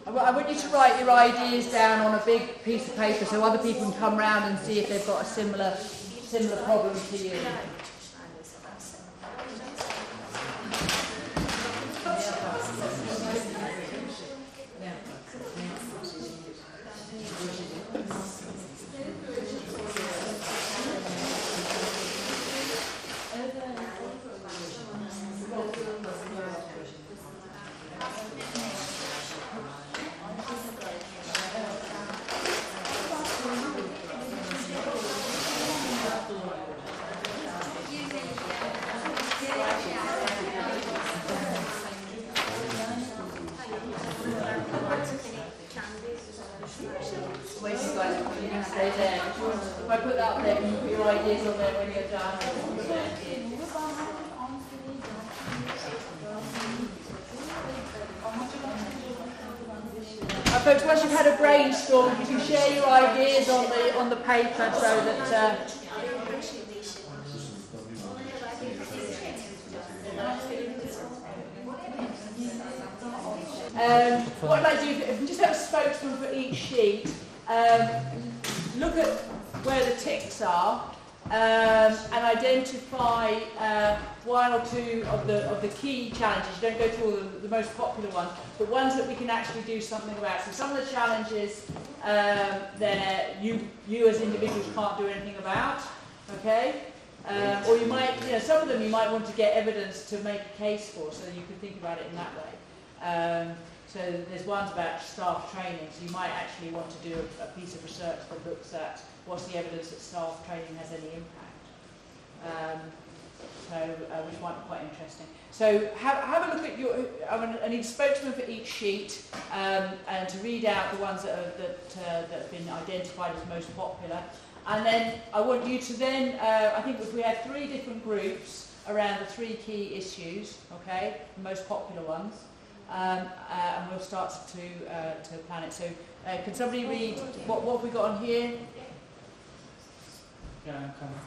I want you to write your ideas down on a big piece of paper so other people can come round and see if they've got a similar problem to you. If I put that up there, can you put your ideas on there when you're done? Folks, once you've had a brainstorm, you can share your ideas on the paper so that. What I'd like to do, if we just have a spokesman for each sheet, look at where the ticks are and identify one or two of the key challenges. You don't go through all the most popular ones, but ones that we can actually do something about. So some of the challenges that you as individuals can't do anything about, okay? Or you might, some of them you might want to get evidence to make a case for, so you can think about it in that way. So there's ones about staff training, so you might actually want to do a piece of research that looks at what's the evidence that staff training has any impact. Which might be quite interesting. So have a look at your, I need a spokesman for each sheet, and to read out the ones that have been identified as most popular. And then I want you to then, I think if we had 3 different groups around the 3 key issues, okay, the most popular ones. And we'll start to plan it. So, can somebody read what have we got on here? Yeah, I'm coming.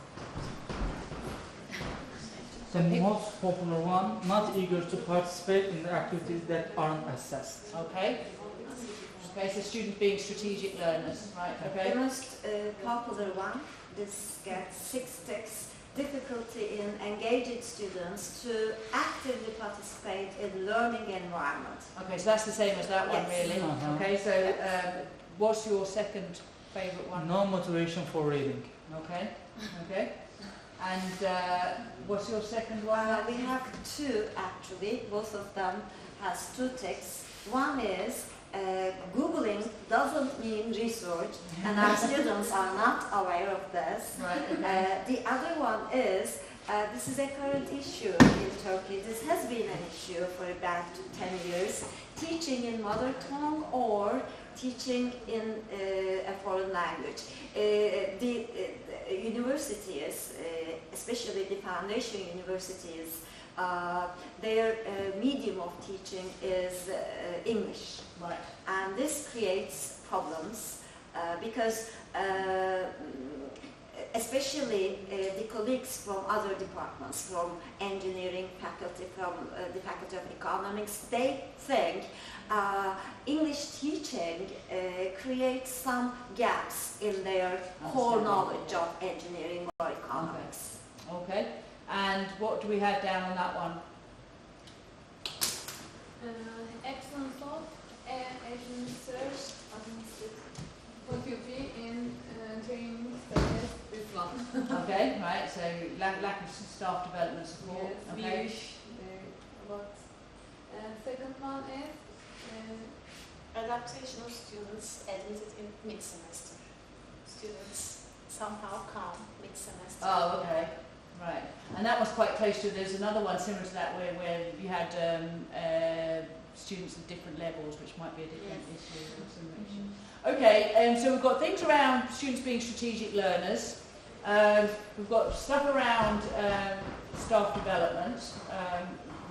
The most popular one, not eager to participate in the activities that aren't assessed. Okay. Okay, so students being strategic learners, right? Okay. The most popular one, this gets 6 ticks. Difficulty in engaging students to actively participate in learning environment. Okay, so that's the same as that one, yes. really. Okay, so what's your second favourite one? No motivation for reading. Okay, okay. And what's your second one? We have 2 actually. Both of them has 2 ticks. One is Googling doesn't mean research, and our students are not aware of this. Right, okay. The other one is, this is a current issue in Turkey. This has been an issue for about 10 years. Teaching in mother tongue or teaching in a foreign language. The universities, especially the foundation universities, their medium of teaching is English. Right. And this creates problems because especially the colleagues from other departments, from engineering faculty, from the faculty of economics, they think English teaching creates some gaps in their core knowledge of engineering or economics. Okay. And what do we have down on that one? Excellence of research faculty in training studies Islam. Okay, right, so lack of staff development support. Yes, okay. we wish a lot. Second one is adaptation of students admitted in mid-semester. Students somehow come mid-semester. Oh, okay. Right, and that was quite close to, there's another one similar to that where you had students at different levels, which might be a different issue or similar issue. Okay, so we've got things around students being strategic learners. We've got stuff around staff development,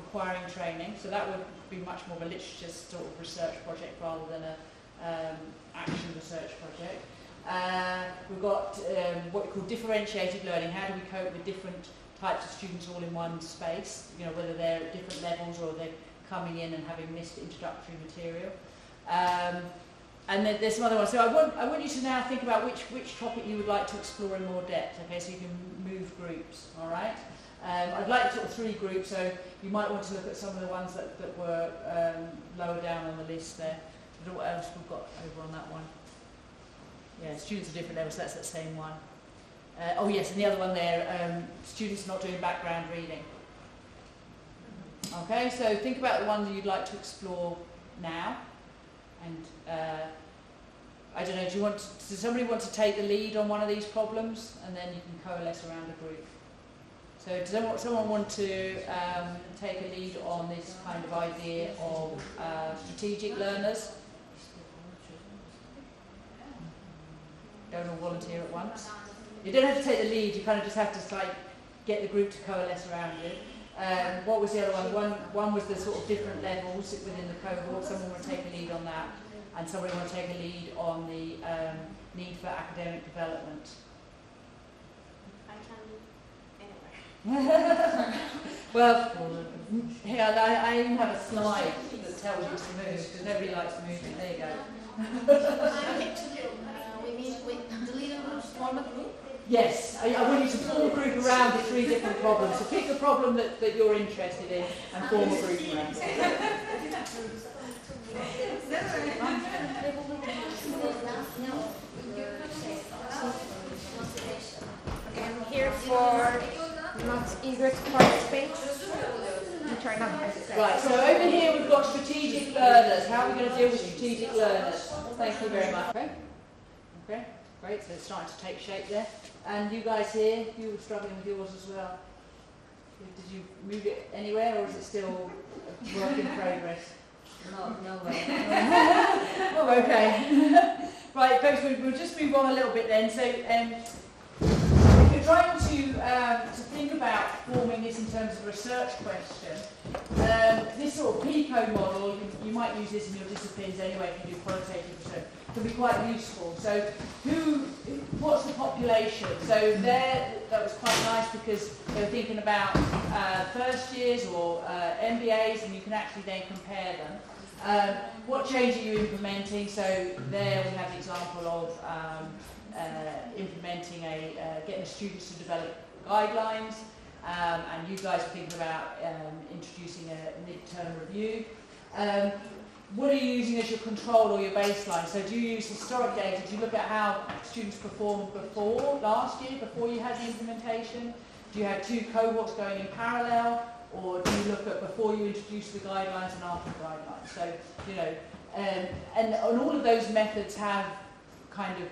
requiring training, so that would be much more of a literature sort of research project rather than a action research project. We've got what we call differentiated learning. How do we cope with different types of students all in one space? You know, whether they're at different levels or they're coming in and having missed introductory material. And then there's some other ones. So I want you to now think about which topic you would like to explore in more depth, okay, so you can move groups, all right? I'd like sort of 3 groups, so you might want to look at some of the ones that were lower down on the list there. I don't know what else we've got over on that one. Yeah, students of different levels, that's that same one. Oh yes, and the other one there, students not doing background reading. Okay, so think about the one that you'd like to explore now. And I don't know, does somebody want to take the lead on one of these problems? And then you can coalesce around a group. So does someone want to take a lead on this kind of idea of strategic learners? Don't all volunteer at once. You don't have to take the lead, you kind of just have to like get the group to coalesce around it. What was the other one? One was the sort of different levels within the cohort. Someone want to take a lead on that, and somebody want to take a lead on the need for academic development. I can do anywhere. Well, yeah, I even have a slide that tells you to move, because nobody likes moving. There you go. We mean with the leader groups form a group? Yes, I want you to form a group around the 3 different problems. So pick a problem that you're interested in and form a group around it. I'm here for not eager to participate. I'm trying not to. Right, so over here we've got strategic learners. How are we going to deal with strategic learners? Thank you very much. Okay, great, so it's starting to take shape there. And you guys here, you were struggling with yours as well. Did you move it anywhere, or is it still a work in progress? No way. Oh, okay. Right, folks, we'll just move on a little bit then. So, if you're trying to think about forming this in terms of a research question, this sort of PICO model, you might use this in your disciplines anyway if you do qualitative research, can be quite useful. So, what's the population? So there, that was quite nice because they were thinking about first years or MBAs, and you can actually then compare them. What change are you implementing? So there we have the example of implementing getting the students to develop guidelines, and you guys are thinking about introducing a mid-term review. What are you using as your control or your baseline? So do you use historic data? Do you look at how students performed before, last year, before you had the implementation? Do you have 2 cohorts going in parallel? Or do you look at before you introduce the guidelines and after the guidelines? So, you know, and all of those methods have kind of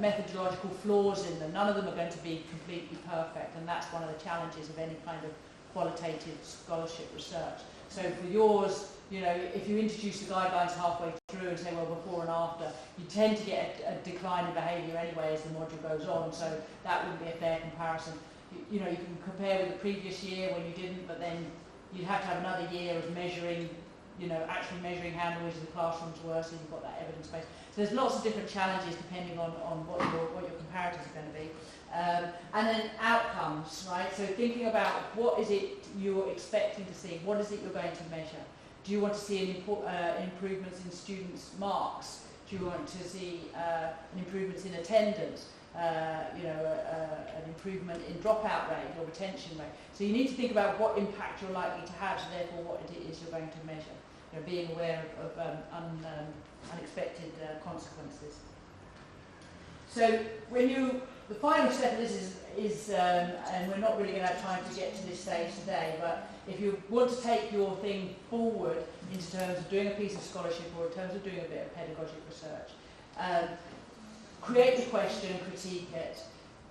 methodological flaws in them. None of them are going to be completely perfect, and that's one of the challenges of any kind of qualitative scholarship research. So for yours, you know, if you introduce the guidelines halfway through and say, well, before and after, you tend to get a decline in behaviour anyway as the module goes on, so that wouldn't be a fair comparison. You know, you can compare with the previous year when you didn't, but then you'd have to have another year of measuring, you know, actually measuring how noisy the classrooms were, so you've got that evidence base. So there's lots of different challenges depending on what your comparatives are going to be. And then outcomes, right? So thinking about what is it you're expecting to see, what is it you're going to measure? Do you want to see improvements in students' marks? Do you want to see an improvements in attendance? An improvement in dropout rate or retention rate. So you need to think about what impact you're likely to have, so therefore what it is you're going to measure. You know, being aware of unexpected consequences. So the final step of this is and we're not really going to have time to get to this stage today, but if you want to take your thing forward in terms of doing a piece of scholarship or in terms of doing a bit of pedagogic research, create the question and critique it.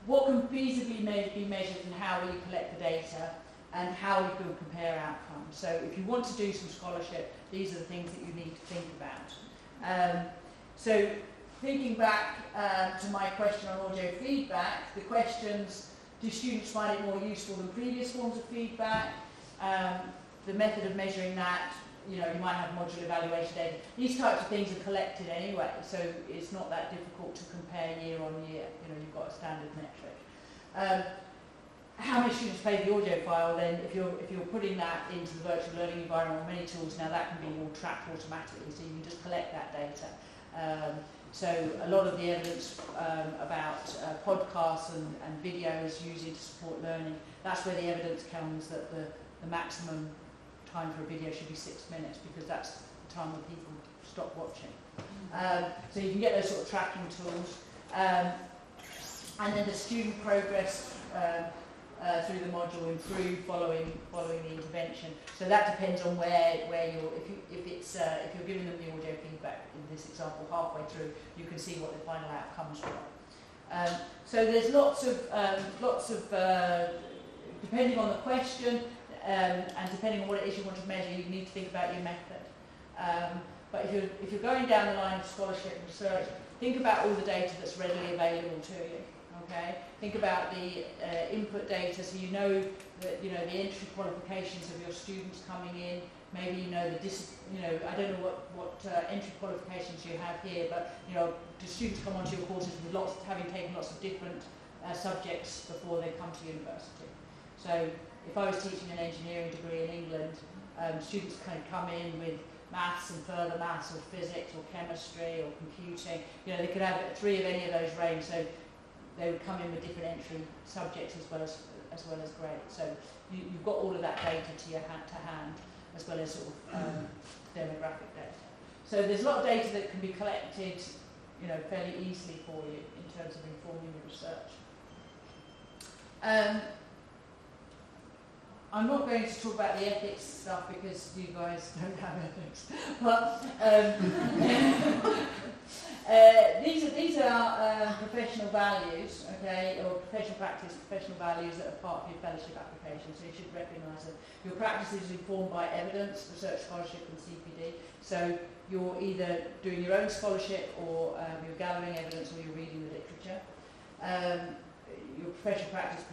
What can feasibly be measured and how will you collect the data and how you can compare outcomes. So if you want to do some scholarship, these are the things that you need to think about. So thinking back to my question on audio feedback, the questions, do students find it more useful than previous forms of feedback? The method of measuring that, you know, you might have module evaluation data. These types of things are collected anyway, so it's not that difficult to compare year on year. You know, you've got a standard metric. how many students play the audio file, then if you're putting that into the virtual learning environment on many tools now, that can be all tracked automatically, so you can just collect that data. So a lot of the evidence about podcasts and videos using to support learning, that's where the evidence comes that the maximum time for a video should be 6 minutes, because that's the time when people stop watching. So you can get those sort of tracking tools. And then the student progress through the module improve following the intervention. So that depends on where you're. If you're giving them the audio feedback in this example halfway through, you can see what the final outcomes were. So there's lots of depending on the question and depending on what it is you want to measure, you need to think about your method. But if you're going down the line of scholarship and research, think about all the data that's readily available to you. Okay. Think about the input data, so you know that the entry qualifications of your students coming in. Maybe you know I don't know what entry qualifications you have here, but do students come onto your courses with having taken lots of different subjects before they come to university? So if I was teaching an engineering degree in England, students kind of come in with maths and further maths, or physics, or chemistry, or computing. They could have 3 of any of those range. So they would come in with different entry subjects as well as grades. So you've got all of that data to hand, as well as sort of demographic data. So there's a lot of data that can be collected, fairly easily for you in terms of informing your research. I'm not going to talk about the ethics stuff because you guys don't have ethics, but these are professional values, okay, or professional practice, professional values that are part of your fellowship application, so you should recognise them. Your practice is informed by evidence, research scholarship and CPD, so you're either doing your own scholarship or you're gathering evidence or you're reading the literature. Your professional practice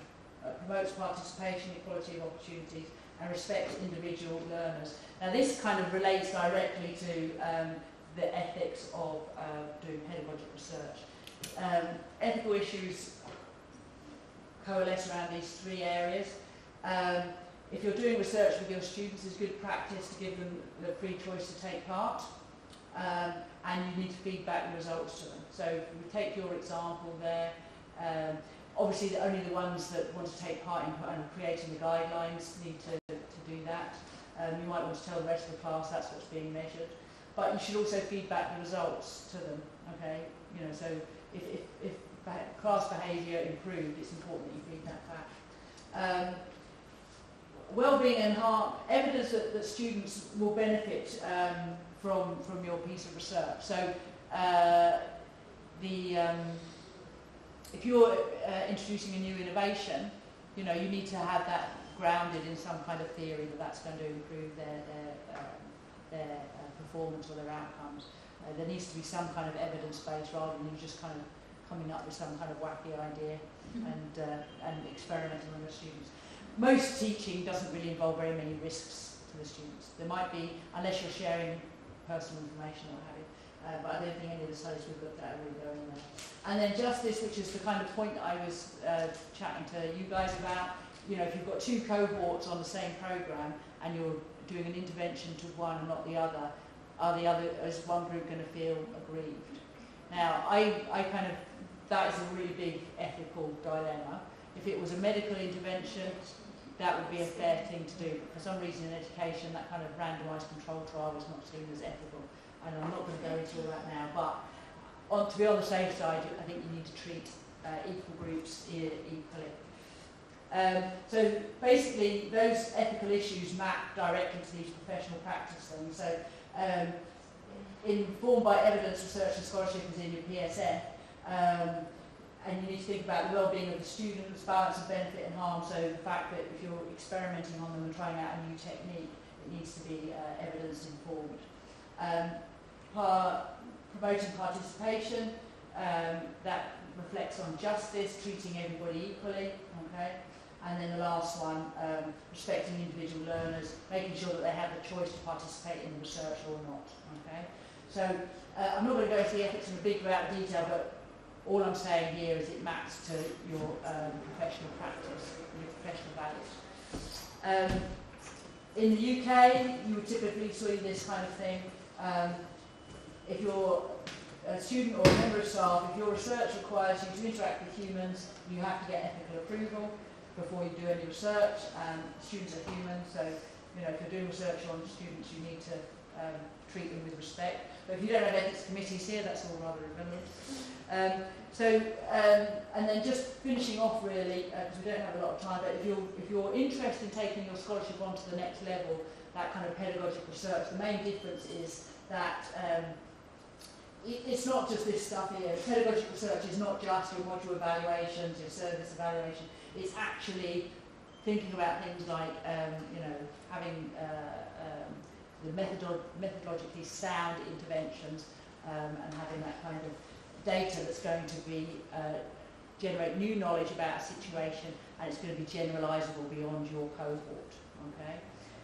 promotes participation, equality of opportunities and respect to individual learners. Now this kind of relates directly to the ethics of doing pedagogic research. Ethical issues coalesce around these 3 areas. If you're doing research with your students, it's good practice to give them the free choice to take part, and you need to feed back the results to them. So if we take your example there, obviously only the ones that want to take part in creating the guidelines need to do that. You might want to tell the rest of the class that's what's being measured. But you should also feed back the results to them, okay? So if class behaviour improved, it's important that you feed that back. Wellbeing and evidence that students will benefit from your piece of research. So if you're introducing a new innovation, you need to have that grounded in some kind of theory that's going to improve their performance or their outcomes. There needs to be some kind of evidence base rather than you just kind of coming up with some kind of wacky idea and experimenting on the students. Most teaching doesn't really involve very many risks to the students. There might be, unless you're sharing personal information or what have you, but I don't think any of the studies we've looked at are really going there. And then justice, which is the kind of point that I was chatting to you guys about. If you've got 2 cohorts on the same programme and you're doing an intervention to one and not the other, is one group going to feel aggrieved? Now, that is a really big ethical dilemma. If it was a medical intervention, that would be a fair thing to do. But for some reason in education, that kind of randomised control trial is not seen as ethical. And I'm not going to go into all that now, but to be on the safe side, I think you need to treat equal groups equally. So basically, those ethical issues map directly to these professional practice things. So informed by evidence, research and scholarship is in your PSF, and you need to think about the well-being of the students, balance of benefit and harm. So the fact that if you're experimenting on them and trying out a new technique, it needs to be evidence informed. Promoting participation, that reflects on justice, treating everybody equally, okay? And then the last one, respecting individual learners, making sure that they have the choice to participate in the research or not, okay? So I'm not going to go into the ethics in a big amount of detail, but all I'm saying here is it maps to your professional practice. professional values. In the UK, you would typically see this kind of thing. If you're a student or a member of staff, if your research requires you to interact with humans, you have to get ethical approval before you do any research. Students are humans, so if you're doing research on students, you need to treat them with respect. But if you don't have ethics committees here, that's all rather irrelevant. And then just finishing off really, because we don't have a lot of time, but if you're interested in taking your scholarship on to the next level, that kind of pedagogic research, the main difference is that it's not just this stuff here. Pedagogic research is not just your module evaluations, your service evaluation. It's actually thinking about things like, having the methodologically sound interventions and having that kind of data that's going to be generate new knowledge about a situation, and it's going to be generalisable beyond your cohort. Okay,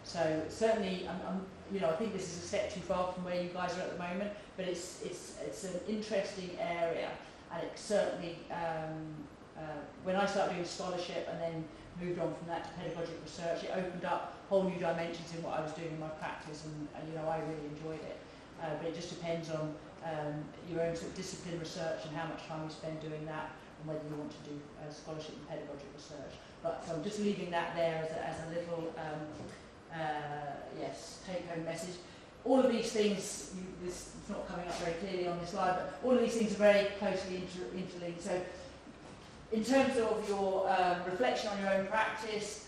so certainly, I think this is a step too far from where you guys are at the moment, but it's an interesting area, and it certainly when I started doing scholarship and then moved on from that to pedagogic research, it opened up whole new dimensions in what I was doing in my practice, and I really enjoyed it. But it just depends on your own sort of discipline research and how much time you spend doing that, and whether you want to do scholarship and pedagogic research. But so I'm just leaving that there as a little take-home message. All of these things, it's not coming up very clearly on this slide, but all of these things are very closely interlinked. So in terms of your reflection on your own practice,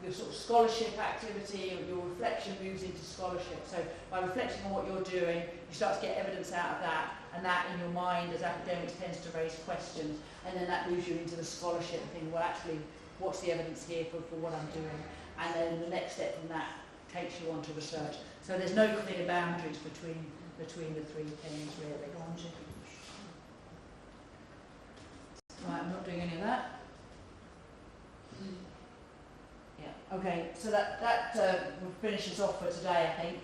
your sort of scholarship activity, your reflection moves into scholarship. So by reflecting on what you're doing, you start to get evidence out of that, and that in your mind as academics tends to raise questions, and then that moves you into the scholarship thing. Well, actually, what's the evidence here for what I'm doing? And then the next step from that takes you on to research. So there's no clear boundaries between the three things, really. Right, I'm not doing any of that. Yeah. Okay. So that will finish us off for today, I think.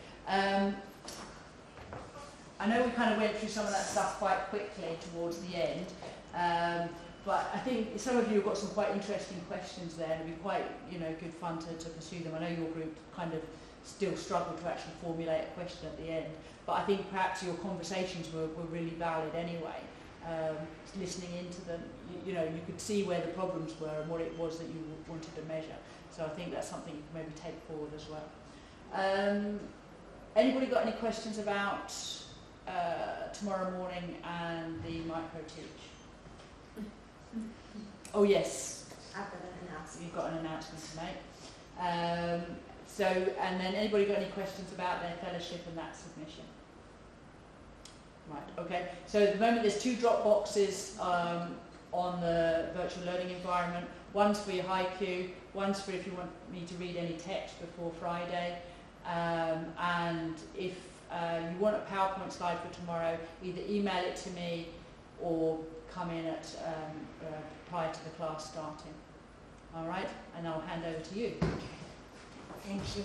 I know we kind of went through some of that stuff quite quickly towards the end, but I think some of you have got some quite interesting questions there, and it'd be quite good fun to pursue them. I know your group kind of still struggled to actually formulate a question at the end, but I think perhaps your conversations were really valid anyway. Listening into them, you could see where the problems were and what it was that you wanted to measure. So I think that's something you can maybe take forward as well. Anybody got any questions about tomorrow morning and the micro-teach? Oh yes. I've got an announcement. You've got an announcement to make. And then anybody got any questions about their fellowship and that submission? Right, okay. So at the moment there's 2 drop boxes on the virtual learning environment. One's for your HiQ, one's for if you want me to read any text before Friday. And if you want a PowerPoint slide for tomorrow, either email it to me or come in at prior to the class starting. All right, and I'll hand over to you. Thank you.